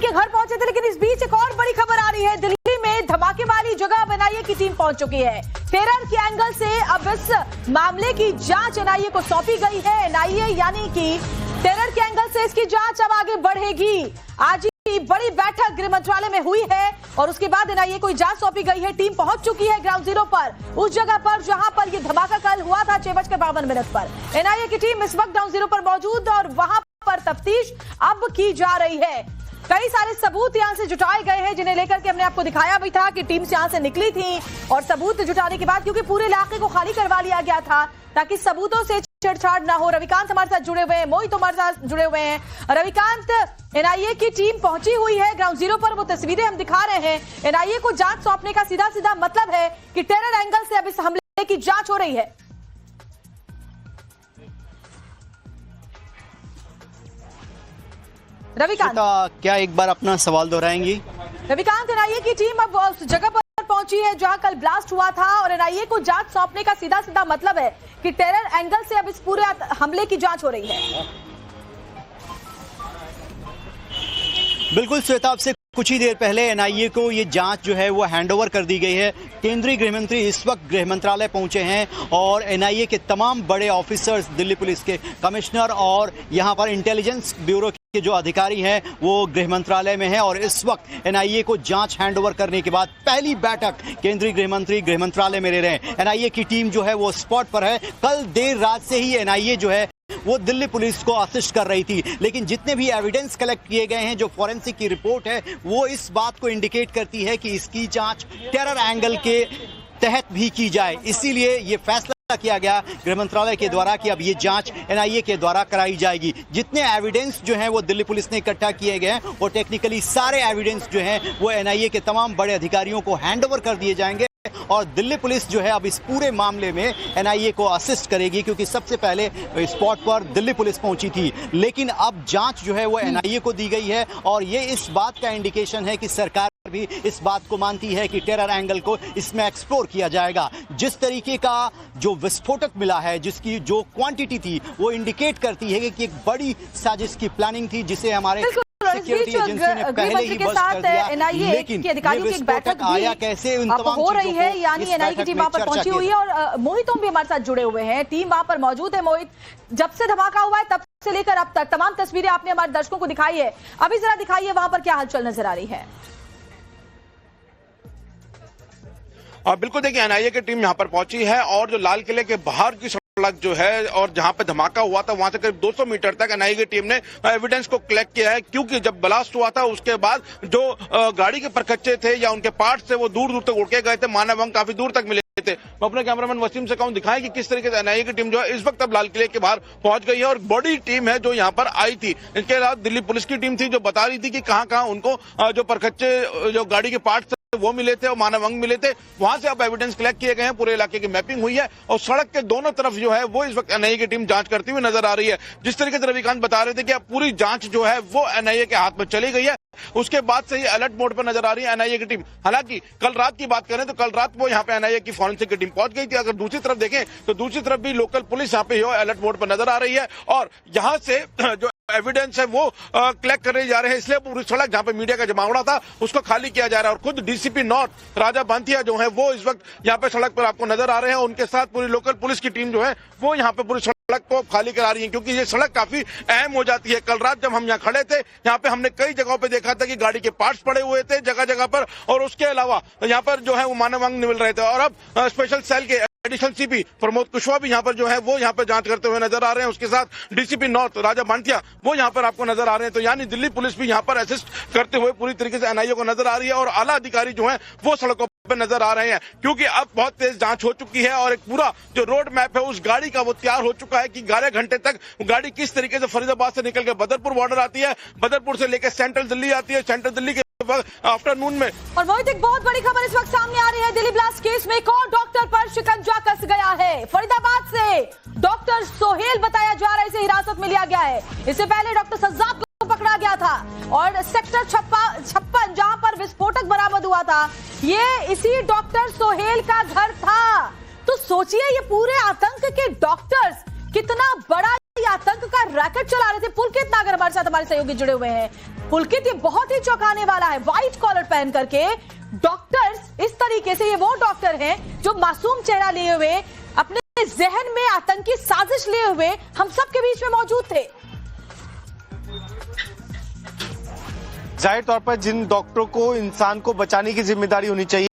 इनके घर पहुंचे थे। लेकिन इस बीच एक और बड़ी खबर आ रही है, दिल्ली में धमाके वाली जगह अब एनआईए की टीम पहुंच चुकी है। टेरर के एंगल से अब इस मामले की जांच एनआईए को सौंपी गई है। एनआईए यानी कि टेरर के एंगल से इसकी जांच अब आगे बढ़ेगी। आज ही बड़ी बैठक गृह मंत्रालय में हुई है और उसके बाद एनआईए को जांच सौंपी गई है। टीम पहुंच चुकी है ग्राउंड जीरो पर, उस जगह पर जहां पर यह धमाका कल हुआ था 6:52 पर। एनआईए की टीम इस वक्त ग्राउंड जीरो पर मौजूद और वहां पर तफ्तीश अब की जा रही है। कई सारे सबूत यहां से जुटाए गए हैं जिन्हें लेकर के हमने आपको दिखाया भी था कि टीम यहां से निकली थी और सबूत जुटाने के बाद, क्योंकि पूरे इलाके को खाली करवा लिया गया था ताकि सबूतों से छेड़छाड़ ना हो। रविकांत हमारे साथ जुड़े हुए हैं, मोहित हमारे साथ जुड़े हुए हैं। रविकांत, एनआईए की टीम पहुंची हुई है ग्राउंड जीरो पर, वो तस्वीरें हम दिखा रहे हैं। एनआईए को जांच सौंपने का सीधा सीधा मतलब है कि टेरर एंगल से अब इस हमले की जांच हो रही है। रविकांत, क्या एक बार अपना सवाल दोहराएंगी? रविकांत, एनआईए की टीम अब उस जगह पर पहुंची है जहां कल ब्लास्ट हुआ था और एनआईए को जांच सौंपने का सीधा सीधा मतलब है कि टेरर एंगल से अब इस पूरे हमले की जांच हो रही है। बिल्कुल श्वेता, आपसे कुछ ही देर पहले एनआईए को ये जांच जो है वो हैंडओवर कर दी गई है। केंद्रीय गृह मंत्री इस वक्त गृह मंत्रालय पहुंचे हैं और एनआईए के तमाम बड़े ऑफिसर्स, दिल्ली पुलिस के कमिश्नर और यहां पर इंटेलिजेंस ब्यूरो के जो अधिकारी हैं वो गृह मंत्रालय में हैं और इस वक्त एनआईए को जांच हैंडओवर करने के बाद पहली बैठक केंद्रीय गृह मंत्री गृह मंत्रालय में ले रहे हैं। एनआईए की टीम जो है वो स्पॉट पर है। कल देर रात से ही एनआईए जो है वो दिल्ली पुलिस को असिस्ट कर रही थी, लेकिन जितने भी एविडेंस कलेक्ट किए गए हैं, जो फॉरेंसिक की रिपोर्ट है, वो इस बात को इंडिकेट करती है कि इसकी जांच टेरर एंगल के तहत भी की जाए। इसीलिए ये फैसला किया गया गृह मंत्रालय के द्वारा कि अब ये जांच एनआईए के द्वारा कराई जाएगी। जितने एविडेंस जो हैं वो दिल्ली पुलिस ने इकट्ठा किए गए हैं और टेक्निकली सारे एविडेंस जो हैं वो एनआईए के तमाम बड़े अधिकारियों को हैंडओवर कर दिए जाएंगे और दिल्ली पुलिस जो है अब इस पूरे मामले में एनआईए को असिस्ट करेगी, क्योंकि सबसे पहले स्पॉट पर दिल्ली पुलिस पहुंची थी। लेकिन अब जांच जो है वो एनआईए को दी गई है और ये इस बात का इंडिकेशन है कि सरकार भी इस बात को मानती है कि टेरर एंगल को इसमें एक्सप्लोर किया जाएगा। जिस तरीके का जो विस्फोटक मिला है, जिसकी जो क्वांटिटी थी, वो इंडिकेट करती है कि एक बड़ी साजिश की प्लानिंग थी जिसे हमारे सिक्योरिटी एजेंसी ने पहले ही बस्ट कर दिया। लेकिन अधिकारियों की एक बैठक आया कैसे उन तमाम हो रही है, यानी एनआईए की टीम वहां पर पहुंची हुई है और मोहित भी हमारे साथ जुड़े हुए हैं। टीम वहां पर मौजूद है। मोहित, जब से धमाका हुआ है तब से लेकर अब तक तमाम तस्वीरें आपने हमारे दर्शकों को दिखाई है, अभी जरा दिखाइए वहां पर क्या हलचल नजर आ रही है। बिल्कुल, देखिए एनआईए की टीम यहाँ पर पहुंची है और जो लाल किले के बाहर की सड़क जो है और जहां पे धमाका हुआ था वहां से करीब 200 मीटर तक एनआईए की टीम ने एविडेंस को कलेक्ट किया है, क्योंकि जब ब्लास्ट हुआ था उसके बाद जो गाड़ी के परखच्चे थे या उनके पार्ट्स थे वो दूर दूर तक उड़ के गए थे, मानव अंग काफी दूर तक मिले थे। मैं अपने कैमरामैन वसीम से कहूं दिखाएं कि किस तरीके से एनआईए की टीम जो है इस वक्त अब लाल किले के बाहर पहुंच गई है और बड़ी टीम है जो यहाँ पर आई थी। इसके अलावा दिल्ली पुलिस की टीम थी जो बता रही थी कि कहां उनको जो परखच्चे, जो गाड़ी के पार्ट्स वो मिले थे और मानव अंग मिले थे। वहां से अब एविडेंस कलेक्ट किए गए हैं, पूरे इलाके की मैपिंग हुई है और सड़क के दोनों तरफ जो है वो इस वक्त एनआईए की टीम जांच करती हुई नजर आ रही है। जिस तरीके से रविकांत बता रहे थे कि अब पूरी जांच जो है वो एनआईए के हाथ में चली गई है, उसके बाद से ही अलर्ट मोड पर नजर आ रही है एनआईए की टीम। हालांकि कल रात की बात करें तो कल रात वो यहाँ पे एनआईए की फॉरेंसिक की टीम पहुंच गई थी। अगर दूसरी तरफ देखें तो दूसरी तरफ भी लोकल पुलिस यहाँ पे अलर्ट मोड पर नजर आ रही है और यहाँ से जो एविडेंस है वो कलेक्ट करने जा रहे हैं। इसलिए पूरी सड़क जहां पे मीडिया का जमावड़ा था उसको खाली किया जा रहा है और खुद डीसीपी नॉर्थ राजा बांथिया जो है वो इस वक्त यहाँ पे सड़क पर आपको नजर आ रहे हैं। उनके साथ पूरी लोकल पुलिस की टीम जो है वो यहाँ पे पूरी सड़क को खाली करा रही है, क्योंकि ये सड़क काफी अहम हो जाती है। कल रात जब हम यहाँ खड़े थे, यहाँ पे हमने कई जगहों पे देखा था कि गाड़ी के पार्ट्स पड़े हुए थे जगह जगह पर और उसके अलावा यहाँ पर जो है वो मानव अंग मिल रहे थे। और अब स्पेशल सेल के एडिशनल सीपी प्रमोद कुशवाहा भी यहाँ पर जो है वो यहाँ पर जांच करते हुए नजर आ रहे हैं। उसके साथ डीसीपी नॉर्थ राजा बांथिया वो यहाँ पर आपको नजर आ रहे हैं। तो यानी दिल्ली पुलिस भी यहाँ पर असिस्ट करते हुए पूरी तरीके से एनआईए को नजर आ रही है और आला अधिकारी जो है वो सड़कों पर नजर आ रहे हैं, क्योंकि अब बहुत तेज जांच हो चुकी है और एक पूरा जो रोड मैप है उस गाड़ी का वो तैयार हो चुका है कि 11 घंटे तक गाड़ी किस तरीके से फरीदाबाद से निकल के बदरपुर बॉर्डर आती है, बदरपुर से लेकर सेंट्रल दिल्ली आती है, सेंट्रल दिल्ली के आफ्टरनून में। और मोहित, एक बहुत बड़ी खबर इस वक्त सामने आ रही है। दिल्ली ब्लास्ट केस में एक और डॉक्टर पर शिकंजा कस गया है। फरीदाबाद से डॉक्टर सोहेल बताया जा रहा है, इसे हिरासत में लिया गया है। इससे पहले डॉक्टर सज्जाद को पकड़ा गया था और सेक्टर 56 जहां पर विस्फोटक बरामद हुआ था, ये इसी डॉक्टर सोहेल का घर था। तो सोचिए ये पूरे आतंक के डॉक्टर्स, कितना बड़ा ये आतंक का रैकेट चला रहे थे। पुलकित नागर हमारे साथ हमारे सहयोगी जुड़े हुए हैं। पुलकित, ये बहुत ही चौंकाने वाला है। व्हाइट कॉलर पहन करके डॉक्टर्स इस तरीके से, ये वो डॉक्टर हैं जो मासूम चेहरा लिए हुए, अपने जहन में आतंकी साजिश लिए हुए हम सबके बीच में मौजूद थे। जाहिर तौर पर जिन डॉक्टरों को इंसान को बचाने की जिम्मेदारी होनी चाहिए,